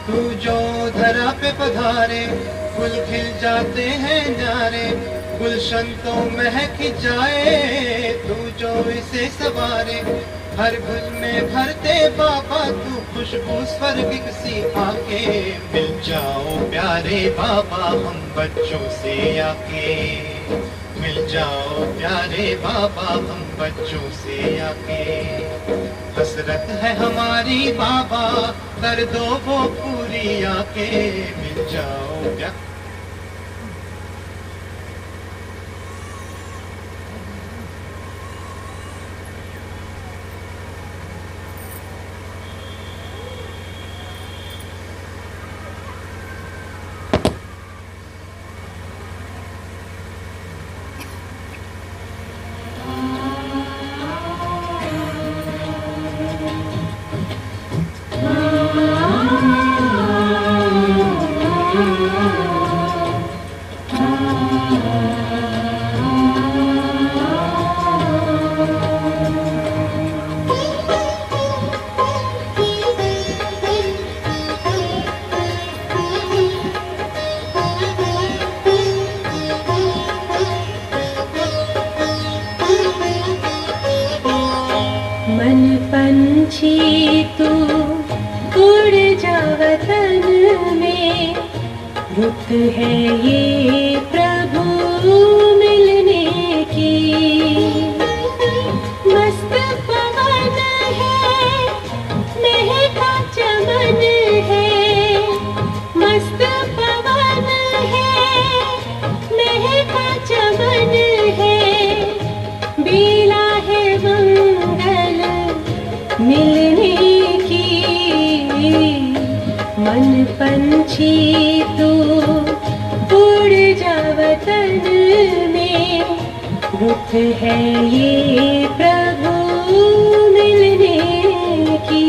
तू जो धरा पे पधारे, फूल खिल जाते हैं न्यारे, गुलशन तो महक जाए, तू जो इसे सवारे। हर गुल में भरते बाबा तू खुशबू स्वर्गिक सी आके, मिल जाओ प्यारे बाबा हम बच्चों से आके, मिल जाओ प्यारे बाबा हम बच्चों से आके। हसरत है हमारी बाबा कर दो वो पूरी आके, मिल जाओ प्यारे। मन पंछी तू उड़ जा वतन में, रुत है ये प्रभु मिलने की। मस्त पवन है महका चमन है, मस्त पवन है महका चमन है, बेला है मंगल मिलने की। मन पंछी तू उड़ जा वतन में, रुत है ये प्रभु मिलने की।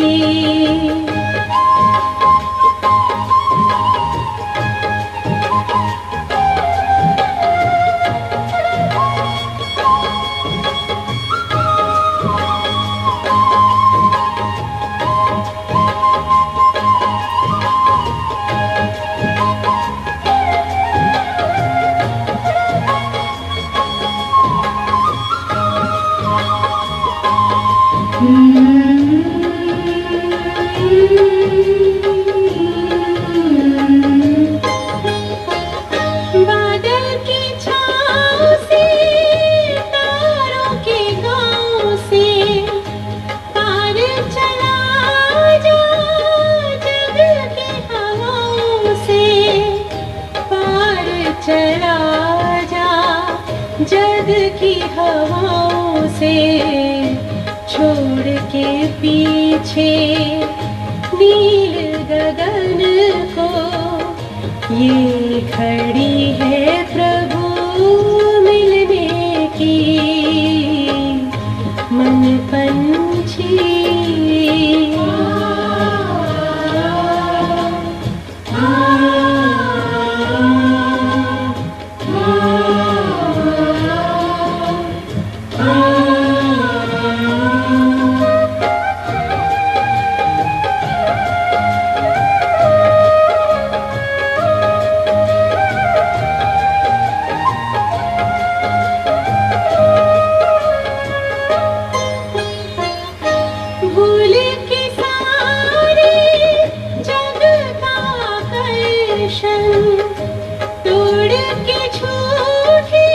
बादल की छाँव से, तारों के गाँव से, पार चला जा जग की हवाओं से, पार चला जा जग की हवाओं से। छोड़ के पीछे नील गगन को, ये खड़ी है प्रभु मिलने की। मन पंछी भूल के सारे जग का आकर्षण, तोड़ के छूटे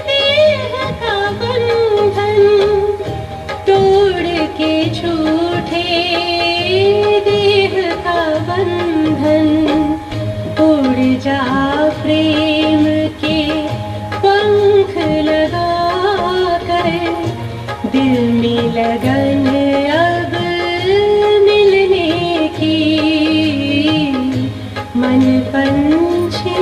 देह का बंधन, तोड़ के छूटे देह का बंधन। उड़ जा प्रेम के पंख लगा कर, दिल में लगन अब मिलने की। मन पंछी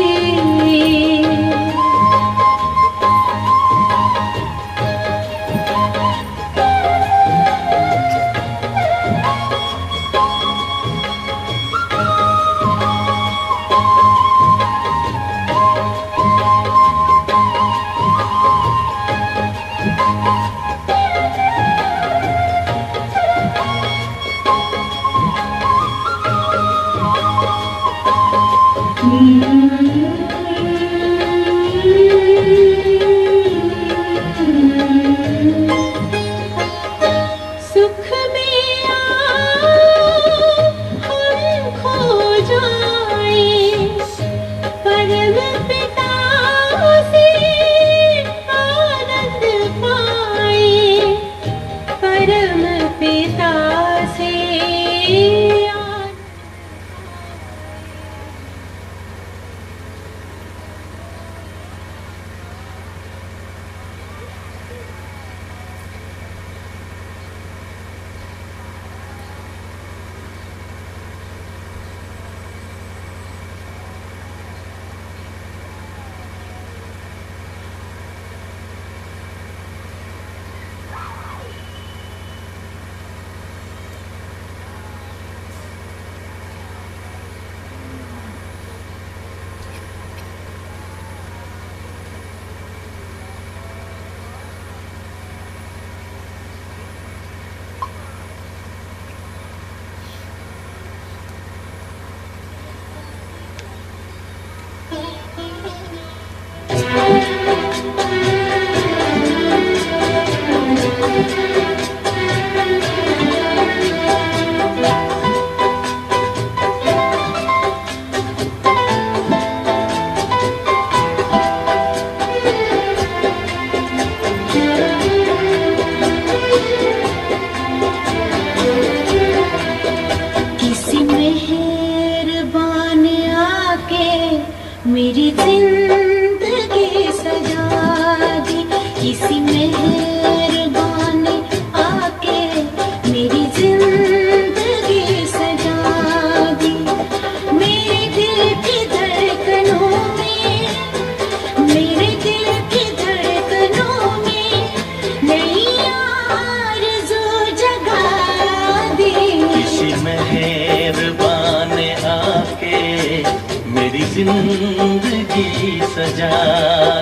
जिंदगी सजा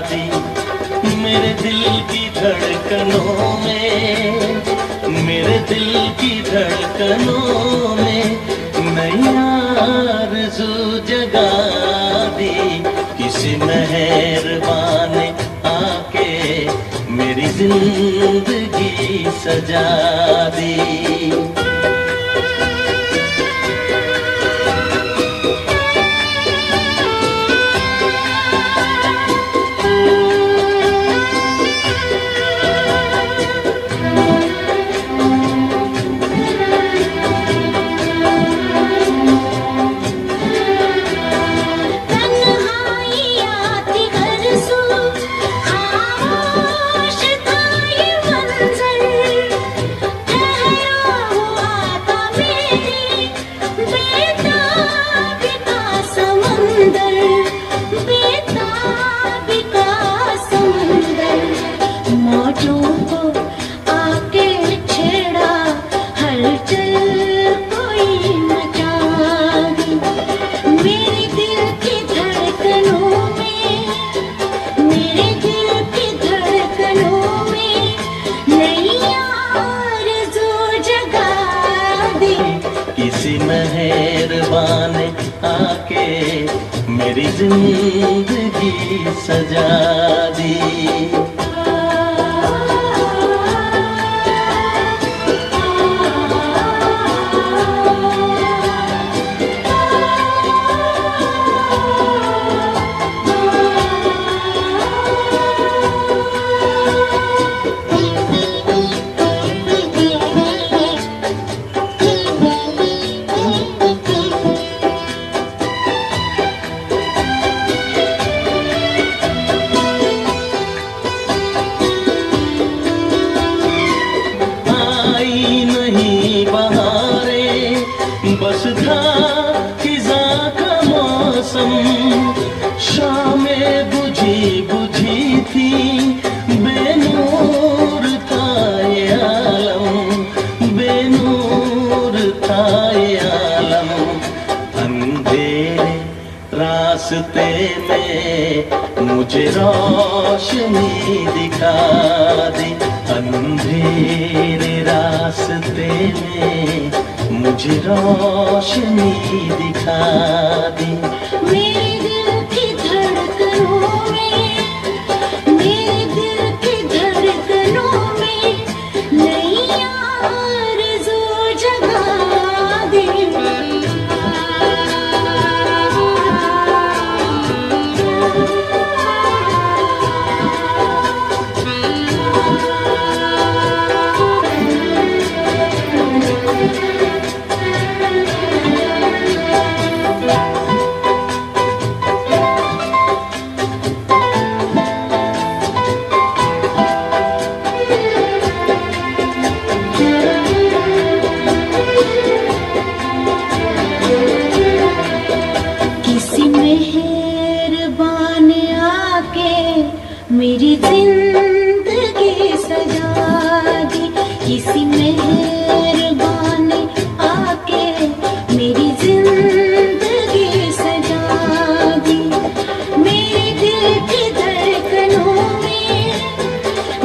दी। मेरे दिल की धड़कनों में, मेरे दिल की धड़कनों में नई आरज़ू जगा दी। किसी मेहरबान ने आके मेरी जिंदगी सजा दी। किसी मेहरबान आके मेरी जिंदगी सजा दी। बस था खिज़ां का मौसम, शामें बुझी बुझी थी, बेनूर था ये आलम, बेनूर था ये आलम। अंधेरे रास्ते में मुझे रोशनी दिखा दी। अंधेरे रास्ते में मुझे रोशनी दिखा दी। मेरे दिल की धड़कनों में, मेरे दिल की धड़कनों में नई आरज़ू जगा दी। मेरी जिंदगी सजा दी। किसी मेहरबान ने आके मेरी जिंदगी सजा दी। मेरे दिल की धड़कनों में,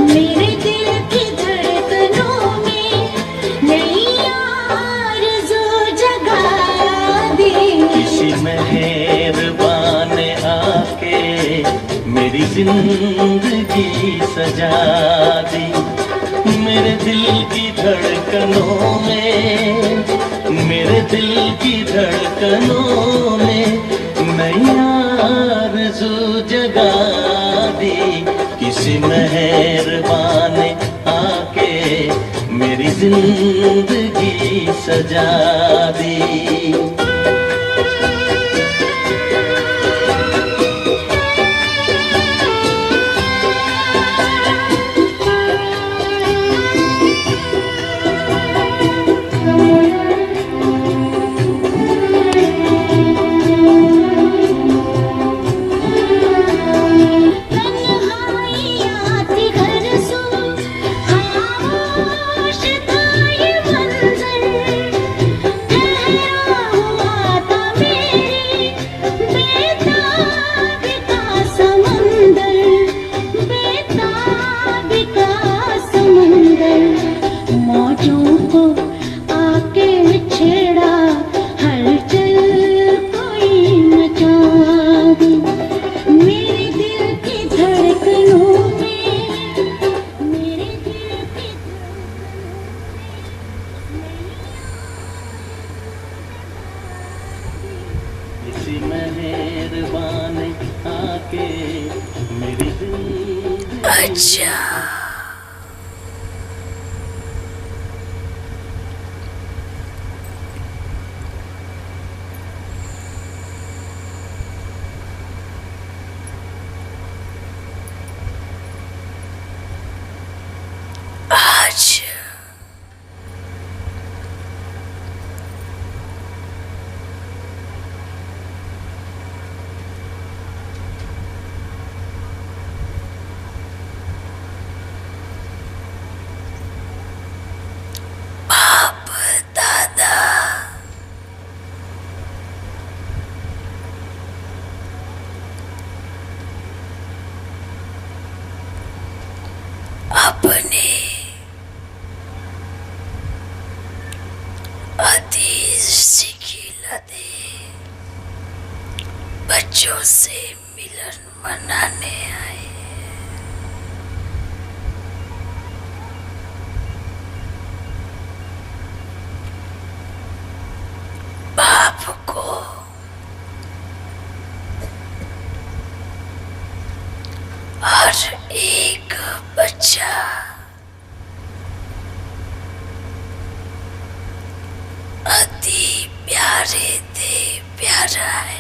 मेरे दिल की धड़कनों में नई आरज़ू जगा दी। किसी मेहरबान ने आके मेरी जिंदगी सजा दी। मेरे दिल की धड़कनों में, मेरे दिल की धड़कनों में नई आरज़ू जगा दी। किसी मेहरबान ने आके मेरी जिंदगी सजा दी। को आके छेड़ा, हलचल कोई मचा दी। मेरे दिल की धड़कनों में, मेरे दिल की किसी मेहरबान आके मेरी जिंदगी। अच्छा आज बाप दादा अपने बच्चों से मिलन मनाने आए। बाप को हर एक बच्चा अति प्यारे थे, प्यारा है।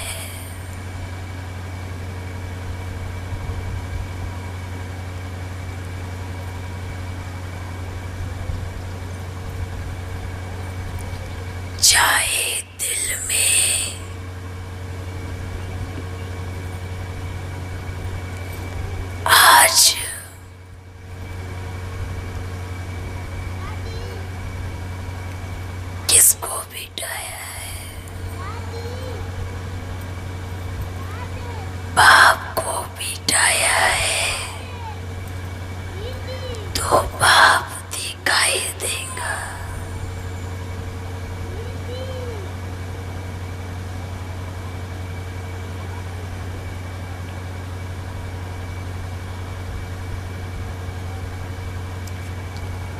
चाहे दिल में आज किसको बिठाया है, बाप को बिठाया है, तो बाप दिखाई देगा।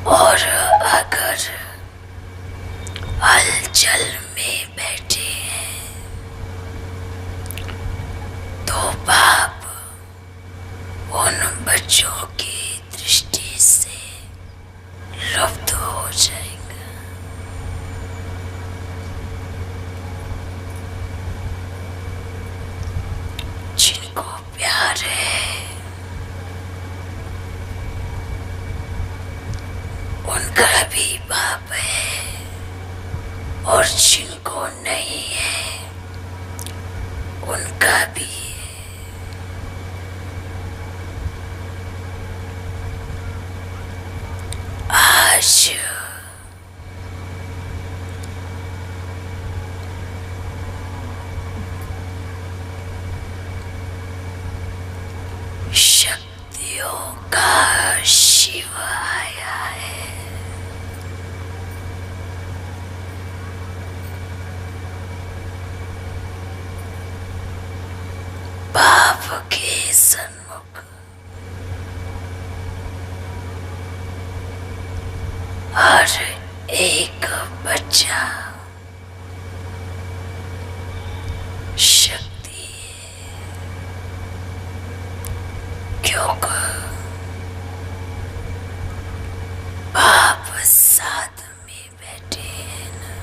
और अगर हलचल में बैठे हैं तो बाप उन बच्चों की दृष्टि से लुप्त हो जाएगा। जिनको प्यार है उनका भी बाप है, और जिनको नहीं है उनका भी है। आज शक्तियों का शिव आया है। बाप के सन्मुख हर एक बच्चा शक्ति है, क्योंकि बाप साथ में बैठे हैं ना।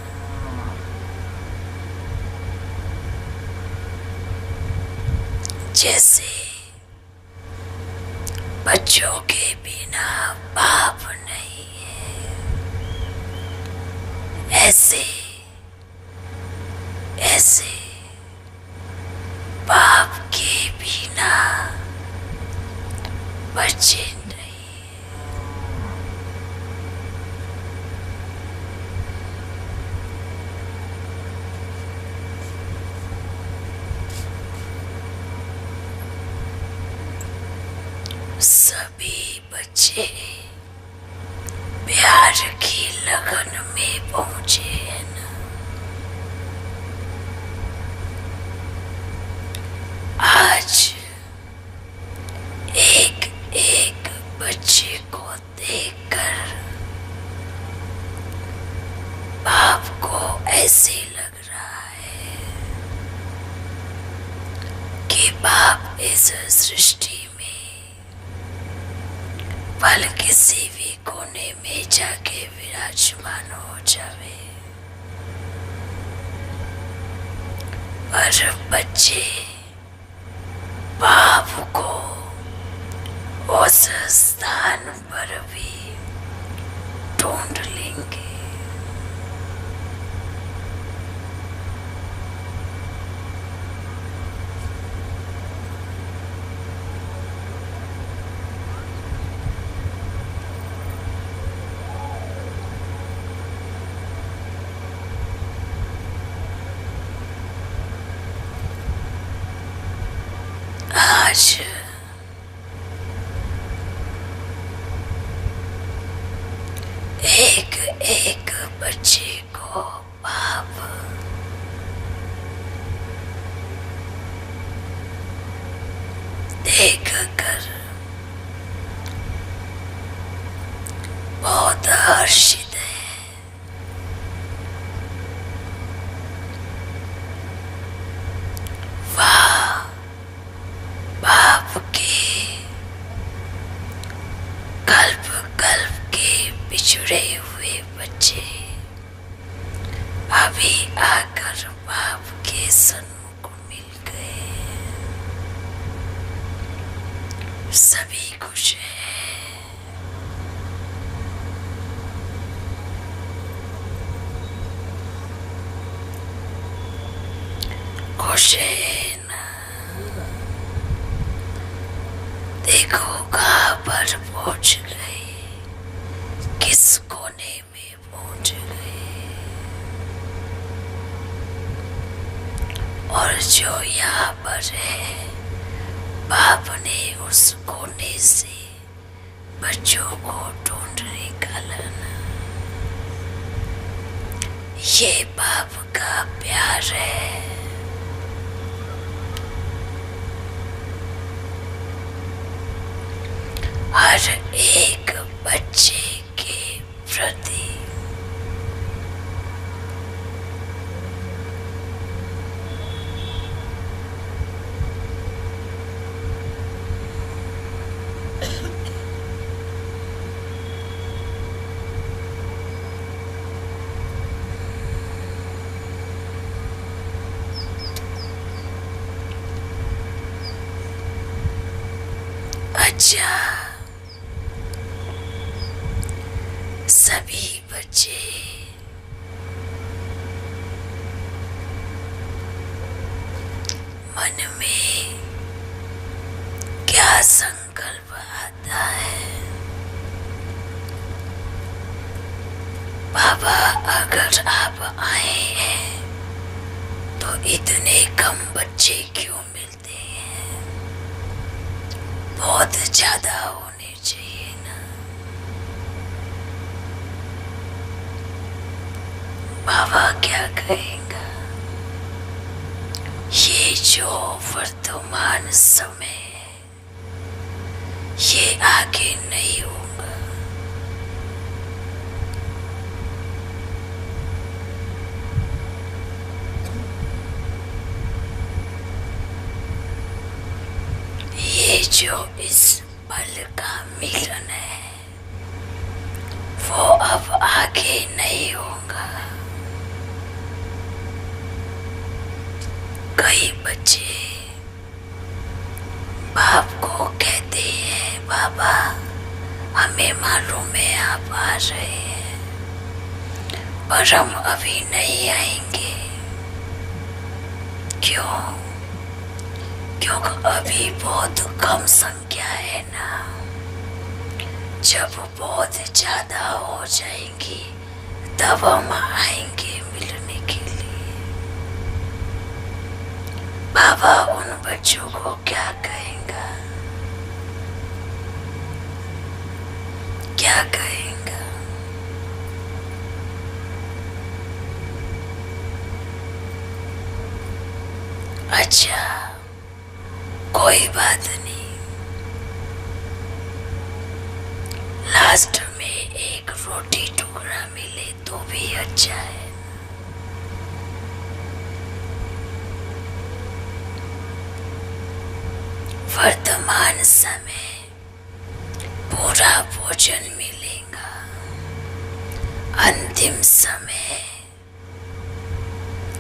जैसे बच्चों के बिना बाप नहीं है, ऐसे ऐसे बाप के बिना बच्चे नहीं। सभी बच्चे प्यार की की लगन में पहुंचे हैं ना। आज एक एक बच्चे को देखकर बाप को ऐसे लग रहा है कि बाप इस सृष्टि में पल किसी भी कोने में जाके विराजमान हो जावे, और बच्चे बाप को उस स्थान पर भी ढूंढ लेंगे। आज एक एक बच्चे को बाप देख कर बहुत हर्षित है। वाह, बाप के कल्प कल्प के बिछड़े हुए बच्चे अभी आकर बाप के सन्मुख मिल गए। सभी खुश हैं। खुश है ना। देखो कहाँ पर पहुंच गए, किस कोने में पहुंच गए। और जो यहाँ पर है, बाप ने उस कोने से बच्चों को ढूंढ निकाला ना। ये बाप का प्यार है। हर एक बच्चे के प्रति अच्छा, सभी बच्चे मन में क्या संकल्प आता है, बाबा अगर आप आए हैं तो इतने कम बच्चे क्यों मिलते हैं? बहुत ज्यादा होने चाहिए ना। बाबा क्या कहेगा? ये जो वर्तमान समय है, ये आगे नहीं होगा। ये जो इस पल का मिलन है, वो अब आगे नहीं होगा। कई बच्चे बाप को कहते हैं, बाबा हमें मालूम है आप आ रहे हैं, पर हम अभी नहीं आएंगे। क्यों? क्योंकि अभी बहुत कम संख्या है ना। जब बहुत ज्यादा हो जाएंगी तब हम आएंगे मिलने के लिए। बाबा उन बच्चों को क्या कहेगा? क्या कहेगा? अच्छा, कोई बात नहीं, लास्ट में एक रोटी टुकड़ा मिले तो भी अच्छा है। वर्तमान समय पूरा भोजन मिलेगा, अंतिम समय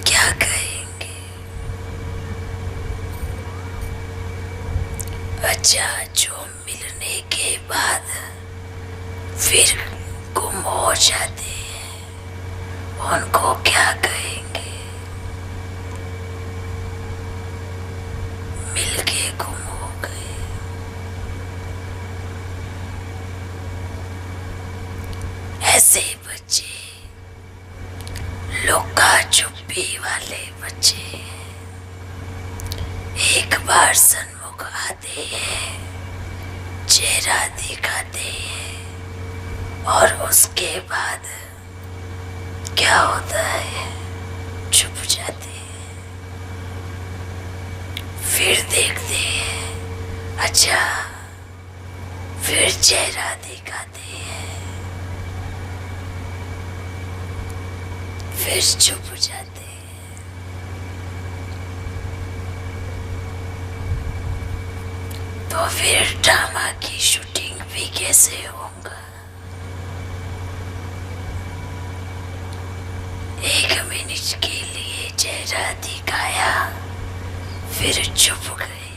क्या कहेंगे? अच्छा, जो मिलने के बाद फिर गुम हो जाते हैं, उनको क्या कहेंगे? मिलके गुम हो गए। ऐसे बच्चे लुका छुपी वाले बच्चे एक बार सन्मुख आते हैं, चेहरा दिखाते हैं और उसके बाद क्या होता है? छुप जाते हैं। फिर देखते हैं, अच्छा, फिर चेहरा दिखाते हैं, फिर छुप जाते हैं। तो फिर ड्रामा की शूटिंग भी कैसे होगा? 1 मिनट के लिए चेहरा दिखाया, फिर छुप गए।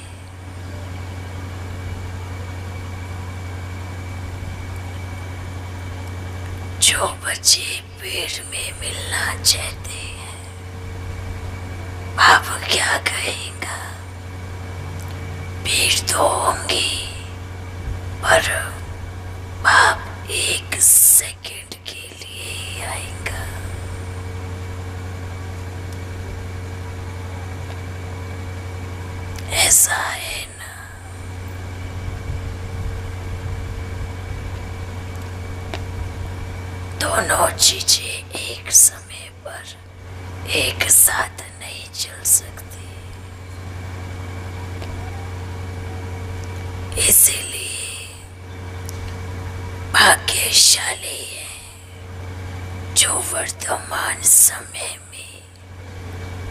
जो बच्चे पेड़ में मिलना चाहते हैं, बाप क्या कहेगा? भीड़ तो होंगी, पर बाप 1 सेकंड के लिए ही आएगा। ऐसा है ना? दोनों चीजें एक समय पर एक साथ नहीं चल सकती, इसीलिए भाग्यशाली है जो वर्तमान समय में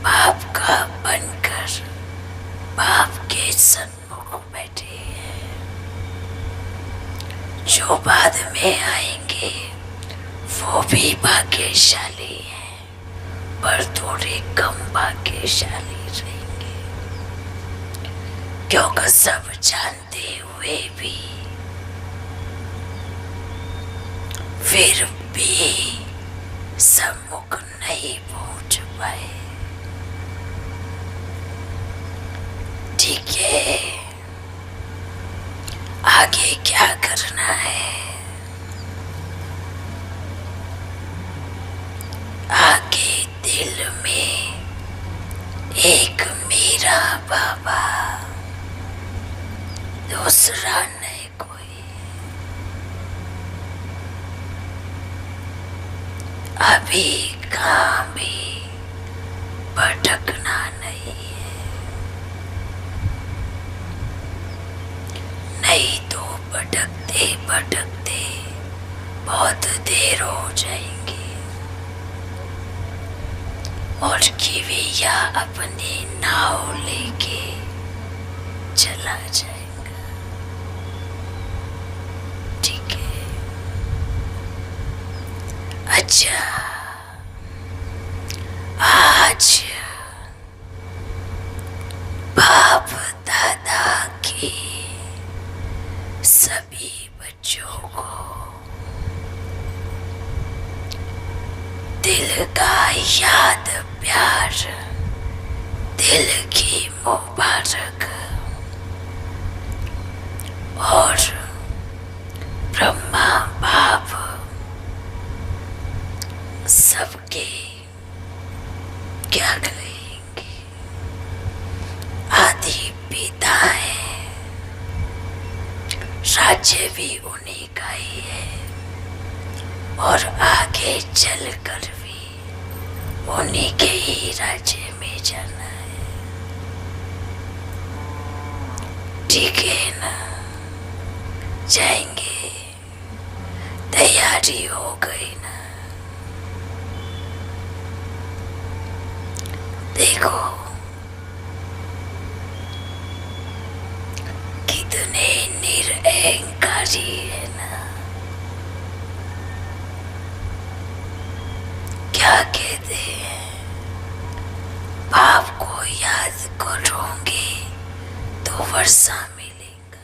बाप का बनकर बाप के सन्मुख बैठे हैं। जो बाद में आएंगे वो भी भाग्यशाली हैं, पर थोड़े कम भाग्यशाली रहेंगे, क्योंकि सब जानते हुए भी फिर भी सम्मुख नहीं पहुंच पाए। ठीक है, आगे क्या करना है? आगे दिल में एक मेरा बाबा, दूसरा नहीं कोई। अभी कहाँ भी भटकना नहीं है, नहीं तो भटकते भटकते बहुत देर हो जाएगी और किविया अपनी नाव लेके चला जाएगा। ठीक है? अच्छा, आज बाप दादा की सभी बच्चों को दिल का याद प्यार, दिल की मुबारक और ब्रह्मा बाप सबके क्या कहेंगे? आदि पिता है, राज्य भी उन्हीं का ही है और आगे चलकर भी उन्हीं के ही राज्य में जाना है। ठीक है ना, जाएंगे, तैयारी हो गई ना। देखो कितने निरअहंकारी है ना। क्या कहते हैं, बाप को याद करोगे तो वर्षा मिलेगा।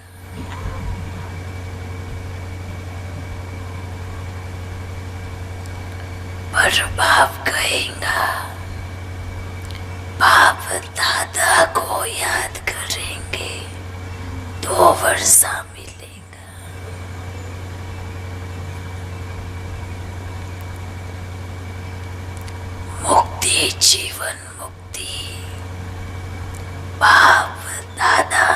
पर बाप कहेगा, बाप दादा को याद करेंगे तो वर्षा मिलेगा। मुक्ति, जीवन मुक्ति, बाप दादा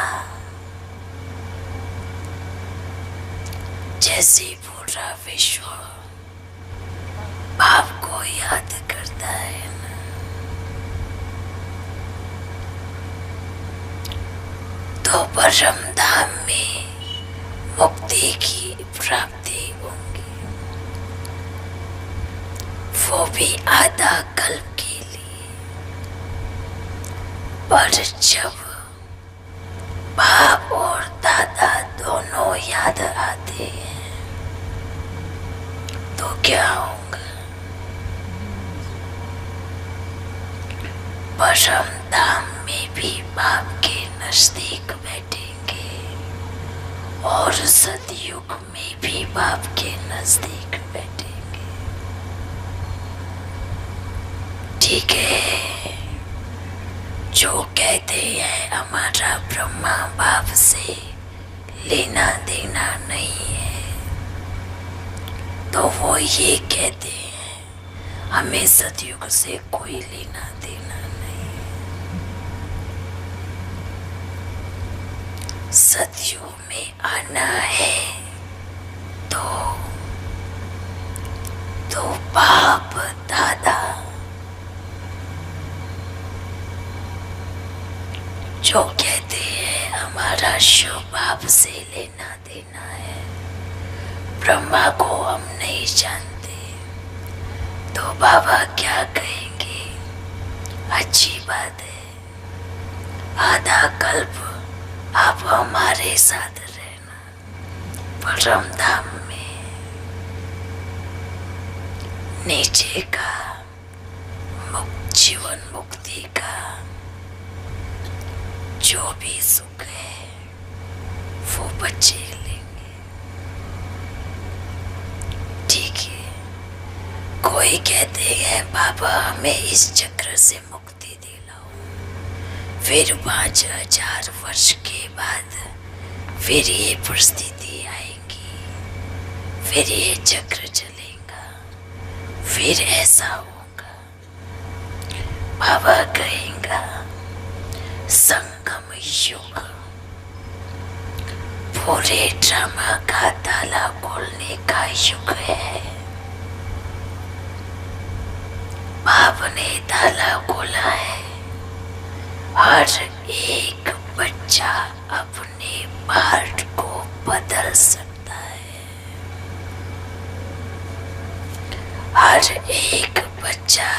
जैसे पूरा विश्व बाप को याद करता है ना, तो परम धाम में मुक्ति की प्राप्ति होगी, वो भी आधा कल्प के लिए। पर जब बाप और दादा दोनों याद आते हैं तो क्या होगा, परम धाम में भी बाप के नजदीक बैठेंगे और सतयुग में भी बाप के नजदीक बैठेंगे। ठीक है, जो कहते हैं हमारा ब्रह्मा बाप से लेना देना नहीं है, तो वो ये कहते हैं हमें सतयुग से कोई लेना देना नहीं। सतयुग में आना है तो बाप दादा जो कहते हैं हमारा शिव बाप से लेना देना है, ब्रह्मा को हम नहीं जानते, तो बाबा क्या कहेंगे, अच्छी बात है, आधा कल्प आप हमारे साथ रहना परम धाम में। नीचे का जीवन मुक्ति का जो भी सुख है वो बच्चे लेंगे। ठीक है, कोई कहते हैं बाबा हमें इस चक्र से मुक्ति दिलाओ, फिर 5000 वर्ष के बाद फिर ये परिस्थिति आएगी, फिर ये चक्र चलेगा, फिर ऐसा होगा। बाबा कहेगा संगम युग पूरे ड्रामा का ताला खोलने का युग है। बाप ने ताला खोला है, हर एक बच्चा अपने पार्ट को बदल सकता है। हर एक बच्चा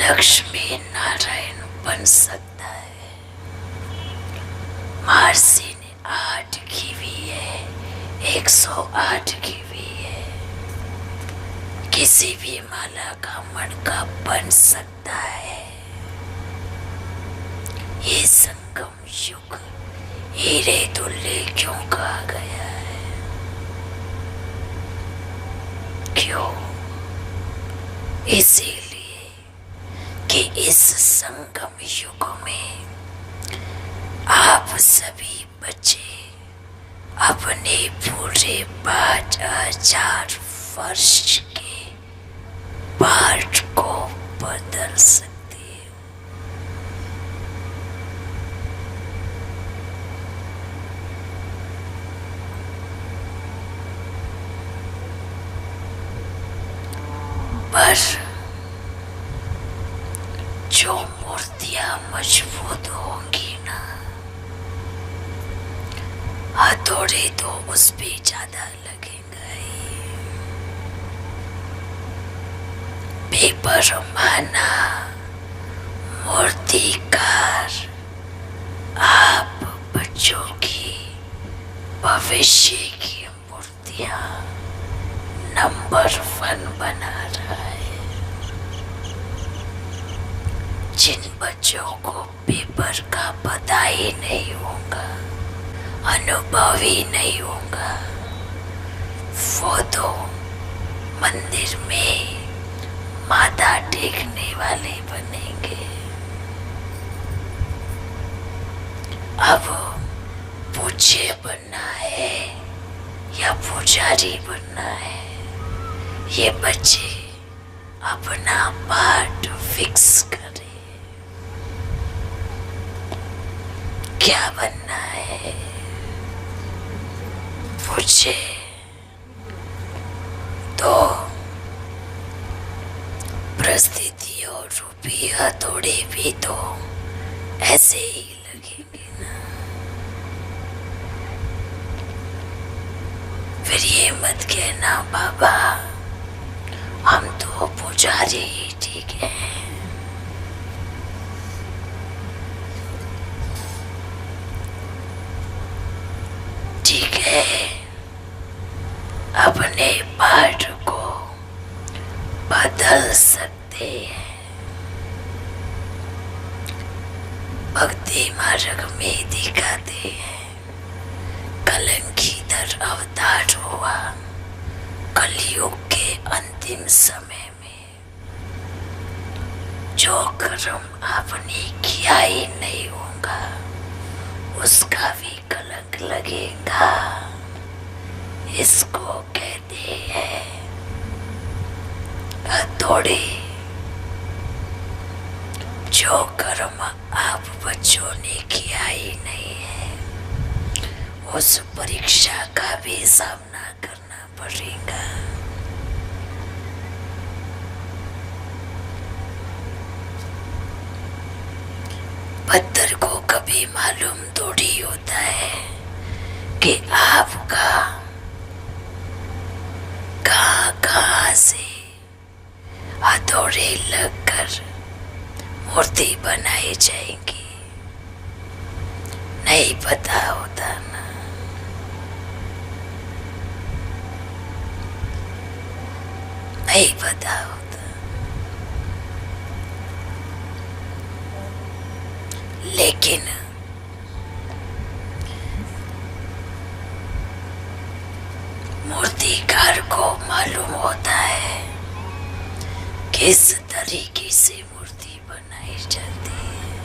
लक्ष्मी नारायण बन सकता है। महर्षि ने 8 की भी है, 108 की भी है, किसी भी माला का मणका बन सकता है। ये संगम युग हीरे तुल्य क्यों कहा गया है? क्यों? इसीलिए कि इस संगम युग में आप सभी बच्चे अपने पूरे 5000 वर्ष के पार्ट को बदल सकते हो। पर जो मूर्तियां मजबूत होंगी ना, हथौड़े तो उस पे ज्यादा लगेगा ही। बेपरवाना मूर्तिकार आप बच्चों की भविष्य की मूर्तियां नंबर 1 बना रहा है। जिन बच्चों को पेपर का पता ही नहीं होगा, अनुभव ही नहीं होगा, वो तो मंदिर में माथा टेकने वाले बनेंगे। अब पूज्य बनना है या पुजारी बनना है, ये बच्चे अपना पार्ट फिक्स करें। क्या बनना है? पूछे तो परिस्थिति और रूपी हथौड़े भी तो ऐसे ही लगेंगे ना। फिर ये मत कहना बाबा हम तो पुजारी ही ठीक है। ठीक है, अपने पार्ट को बदल सकते हैं। भक्ति मार्ग में दिखाते हैं कलंकीधर अवतार हुआ कलयुग के अंतिम समय में। जो कर्म आपने किया ही नहीं होगा उसका भी कलंक लगेगा। इसको कहते हैं हथौड़े। जो कर्म आप बच्चों ने किया ही नहीं है उस परीक्षा का भी सामना करना पड़ेगा। पत्थर को कभी मालूम थोड़ी होता है कि आपका कहाँ से हथौड़े लगकर मूर्ति बनाई जाएगी, नहीं पता होता ना। नहीं पता होता। लेकिन मूर्तिकार को मालूम होता है किस तरीके से मूर्ति बनाई जाती है।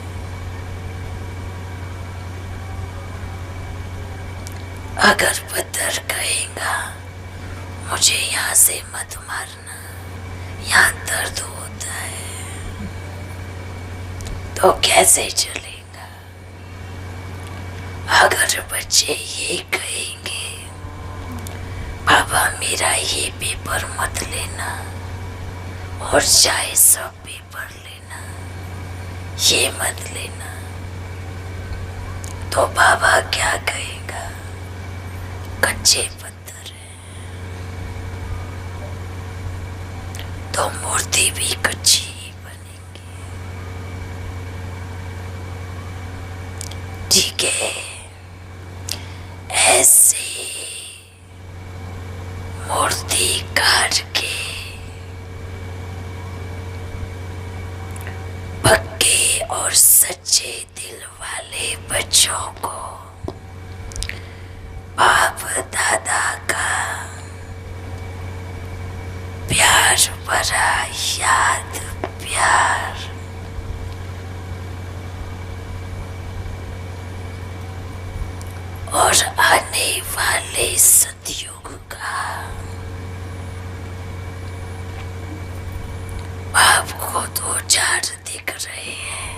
अगर पत्थर कहेगा मुझे यहाँ से मत मारना, यहाँ दर्द होता है, तो कैसे चलेगा? अगर बच्चे ये कहेंगे बाबा मेरा ये पेपर मत लेना और चाहे सब पेपर लेना, ये मत लेना, तो बाबा क्या कहेगा? कच्चे पत्थर है, तो मूर्ति भी कच्ची ही बनेगी। ठीक है, ऐसे मूर्तिकार के पक्के और सच्चे दिल वाले बच्चों को बाप दादा का प्यार भरा याद प्यार और आने वाले सतयुग का आपको 2-4 दिख रहे हैं,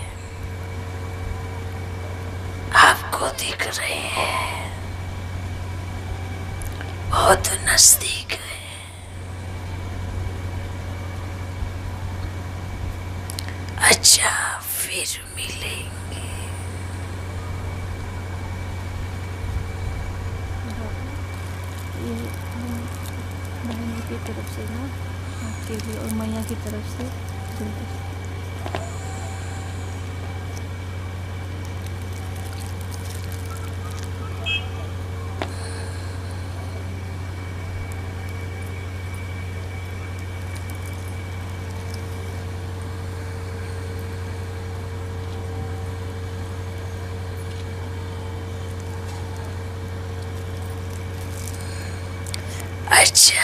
आपको दिख रहे हैं, बहुत नजदीक है। अच्छा, फिर फिर मिलेंगे। ये बहन की तरफ से ना आपके लिए और मैया की तरफ से जल्दी से। अच्छा,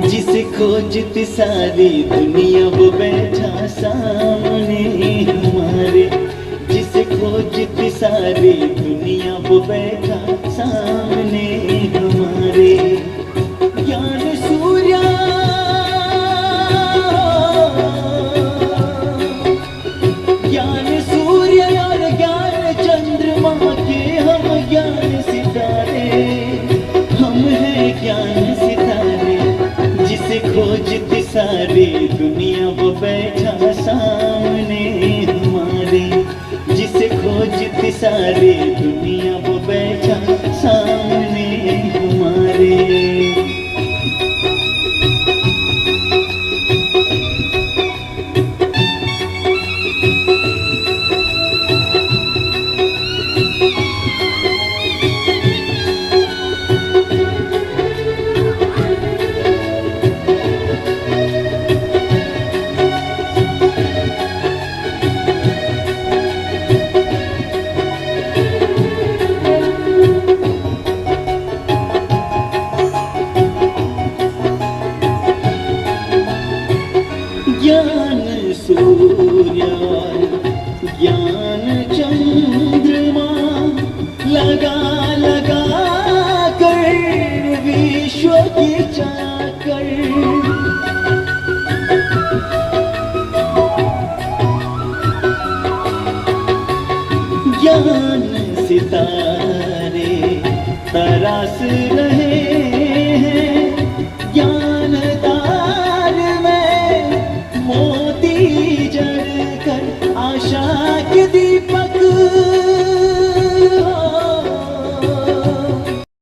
जिसे खोजती सारी दुनिया वो बैठा सामने हमारे। जिसे खोजती सारी दुनिया वो बैठा सामने हमारे। ज्ञान सूर्या ज्ञान सूर्य और ज्ञान चंद्रमा के हम ज्ञान सितारे। हम हैं ज्ञान सितारे। जिसे खोजती सारी दुनिया वो बैठा सामने हमारे। जिसे खोजती सारी दुनिया वो बैठा सामने हमारे। ज्ञान सूर्य ज्ञान चंद्रमा लगा लगा कर विश्व की चाकर। ज्ञान सितारे तरास रहे